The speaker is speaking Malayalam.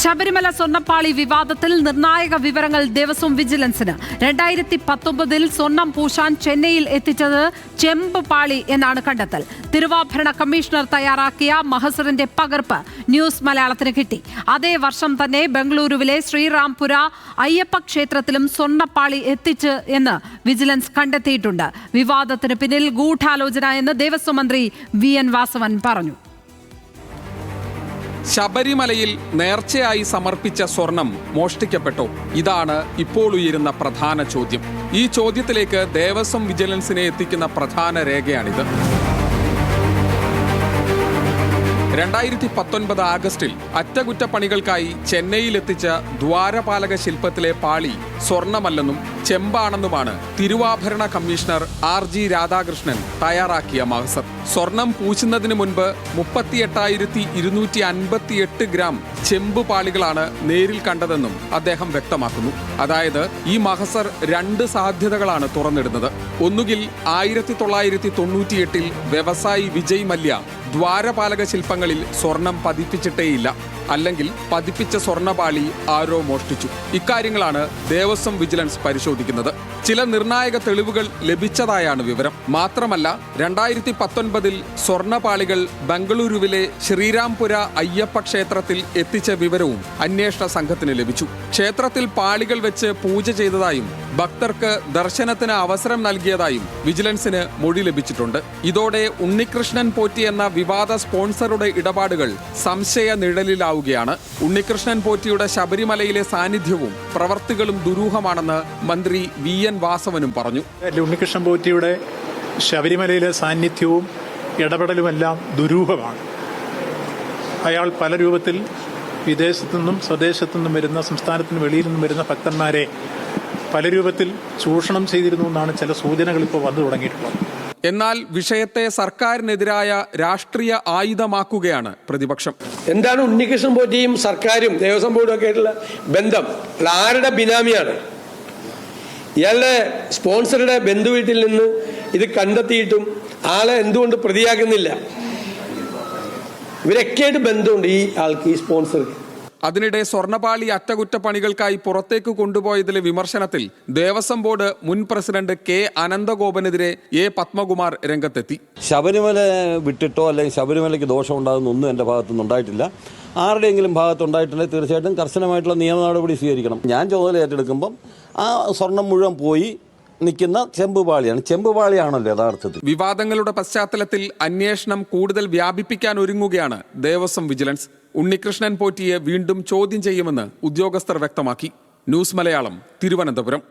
ശബരിമല സ്വർണ്ണപ്പാളി വിവാദത്തിൽ നിർണായക വിവരങ്ങൾ ദേവസ്വം വിജിലൻസിന്. 2019 സ്വർണം പൂശാൻ ചെന്നൈയിൽ എത്തിച്ചത് ചെമ്പ് പാളി എന്നാണ് കണ്ടെത്തൽ. തിരുവാഭരണ കമ്മീഷണർ തയ്യാറാക്കിയ മഹസറിന്റെ പകർപ്പ് ന്യൂസ് മലയാളത്തിന് കിട്ടി. അതേ വർഷം തന്നെ ബംഗളൂരുവിലെ ശ്രീറാംപുര അയ്യപ്പ ക്ഷേത്രത്തിലും സ്വർണ്ണപ്പാളി എത്തിച്ച് എന്ന് വിജിലൻസ് കണ്ടെത്തിയിട്ടുണ്ട്. വിവാദത്തിന് പിന്നിൽ ഗൂഢാലോചന എന്ന് ദേവസ്വം മന്ത്രി VN വാസവൻ പറഞ്ഞു. ശബരിമലയിൽ നേർച്ചയായി സമർപ്പിച്ച സ്വർണം മോഷ്ടിക്കപ്പെട്ടോ? ഇതാണ് ഇപ്പോൾ ഉയരുന്ന പ്രധാന ചോദ്യം. ഈ ചോദ്യത്തിലേക്ക് ദേവസ്വം വിജിലൻസിനെ എത്തിക്കുന്ന പ്രധാന രേഖയാണിത്. 2019 ആഗസ്റ്റിൽ അറ്റകുറ്റപ്പണികൾക്കായി ചെന്നൈയിലെത്തിച്ച ദ്വാരപാലക ശില്പത്തിലെ പാളി സ്വർണമല്ലെന്നും ചെമ്പാണെന്നുമാണ് തിരുവാഭരണ കമ്മീഷണർ RG രാധാകൃഷ്ണൻ തയ്യാറാക്കിയ മഹസർ. സ്വർണം പൂശുന്നതിന് മുൻപ് 38,258 ഗ്രാം ചെമ്പ് പാളികളാണ് നേരിൽ കണ്ടതെന്നും അദ്ദേഹം വ്യക്തമാക്കുന്നു. അതായത് ഈ മഹസർ 2 സാധ്യതകളാണ് തുറന്നിടുന്നത്. ഒന്നുകിൽ 1998 വ്യവസായി വിജയ് മല്യ ദ്വാരപാലക ശില്പങ്ങളിൽ സ്വർണം പതിപ്പിച്ചിട്ടേയില്ല, അല്ലെങ്കിൽ പതിപ്പിച്ച സ്വർണ്ണപാളി ആരോ മോഷ്ടിച്ചു. ഇക്കാര്യങ്ങളാണ് ദേവസ്വം വിജിലൻസ് പരിശോധിക്കുന്നത്. ചില നിർണായക തെളിവുകൾ ലഭിച്ചതായാണ് വിവരം. മാത്രമല്ല 2019 സ്വർണ്ണപാളികൾ ബംഗളൂരുവിലെ ശ്രീരാംപുര അയ്യപ്പ ക്ഷേത്രത്തിൽ എത്തിച്ച വിവരവും അന്വേഷണ സംഘത്തിന് ലഭിച്ചു. ക്ഷേത്രത്തിൽ പാളികൾ വെച്ച് പൂജ ചെയ്തതായും ഭക്തർക്ക് ദർശനത്തിന് അവസരം നൽകിയതായും വിജിലൻസിന് മൊഴി ലഭിച്ചിട്ടുണ്ട്. ഇതോടെ ഉണ്ണികൃഷ്ണൻ പോറ്റി എന്ന വിവാദ സ്പോൺസറുടെ ഇടപാടുകൾ സംശയ നിഴലിലാവുകയാണ്. ഉണ്ണികൃഷ്ണൻ പോറ്റിയുടെ ശബരിമലയിലെ സാന്നിധ്യവും പ്രവർത്തികളും ദുരൂഹമാണെന്ന് മന്ത്രി VN വാസവനും പറഞ്ഞു. ഉണ്ണികൃഷ്ണൻ പോറ്റിയുടെ ശബരിമലയിലെ സാന്നിധ്യവും ഇടപെടലുമെല്ലാം ദുരൂഹമാണ്. അയാൾ പല രൂപത്തിൽ വിദേശത്തു നിന്നും സ്വദേശത്തു നിന്നും വരുന്ന, സംസ്ഥാനത്തിന് വെളിയിൽ നിന്നും വരുന്ന ഭക്തന്മാരെ പല രൂപത്തിൽ ചൂഷണം ചെയ്തിരുന്നു എന്നാണ് ചില സൂചനകൾ ഇപ്പോൾ വന്നു തുടങ്ങിയിട്ടുള്ളത്. എന്നാൽ വിഷയത്തെ സർക്കാരിനെതിരായ രാഷ്ട്രീയ ആയുധമാക്കുകയാണ് പ്രതിപക്ഷം. എന്താണ് ഉണ്ണികൃഷ്ണൻ പോറ്റിയും സർക്കാരും ദേവസ്വം ബോർഡും ഒക്കെ ആയിട്ടുള്ള ബന്ധം? ആരുടെ ബിനാമിയാണ്? ഇയാളുടെ സ്പോൺസറുടെ ബന്ധുവീട്ടിൽ നിന്ന് ഇത് കണ്ടെത്തിയിട്ടും ആളെ എന്തുകൊണ്ട് പ്രതിയാക്കുന്നില്ല? ഇവരൊക്കെയായിട്ട് ബന്ധമുണ്ട് ഈ ആൾക്ക്, ഈ സ്പോൺസർക്ക്. അതിനിടെ സ്വർണ്ണപാളി അറ്റകുറ്റപ്പണികൾക്കായി പുറത്തേക്ക് കൊണ്ടുപോയതിലെ വിമർശനത്തിൽ ദേവസ്വം ബോർഡ് മുൻ പ്രസിഡന്റ് K അനന്തഗോപനെതിരെ A പത്മകുമാർ രംഗത്തെത്തി. ശബരിമല വിട്ടിട്ടോ അല്ലെങ്കിൽ ശബരിമലയ്ക്ക് ദോഷം ഉണ്ടാകുന്ന ഒന്നും എൻ്റെ ഭാഗത്തുനിന്ന് ഉണ്ടായിട്ടില്ല. ആരുടെയെങ്കിലും ഭാഗത്തുണ്ടായിട്ടുണ്ടെങ്കിൽ തീർച്ചയായിട്ടും കർശനമായിട്ടുള്ള നിയമ നടപടി സ്വീകരിക്കണം. ഞാൻ ചുമതല ഏറ്റെടുക്കുമ്പം ആ സ്വർണം മുഴുവൻ പോയി നിൽക്കുന്ന ചെമ്പുപാളിയാണ്. ചെമ്പുപാളിയാണല്ലോ യഥാർത്ഥത്തിൽ. വിവാദങ്ങളുടെ പശ്ചാത്തലത്തിൽ അന്വേഷണം കൂടുതൽ വ്യാപിപ്പിക്കാൻ ഒരുങ്ങുകയാണ് ദേവസ്വം വിജിലൻസ്. ഉണ്ണികൃഷ്ണൻ പോറ്റിയെ വീണ്ടും ചോദ്യം ചെയ്യുമെന്ന് ഉദ്യോഗസ്ഥർ വ്യക്തമാക്കി. ന്യൂസ് മലയാളം, തിരുവനന്തപുരം.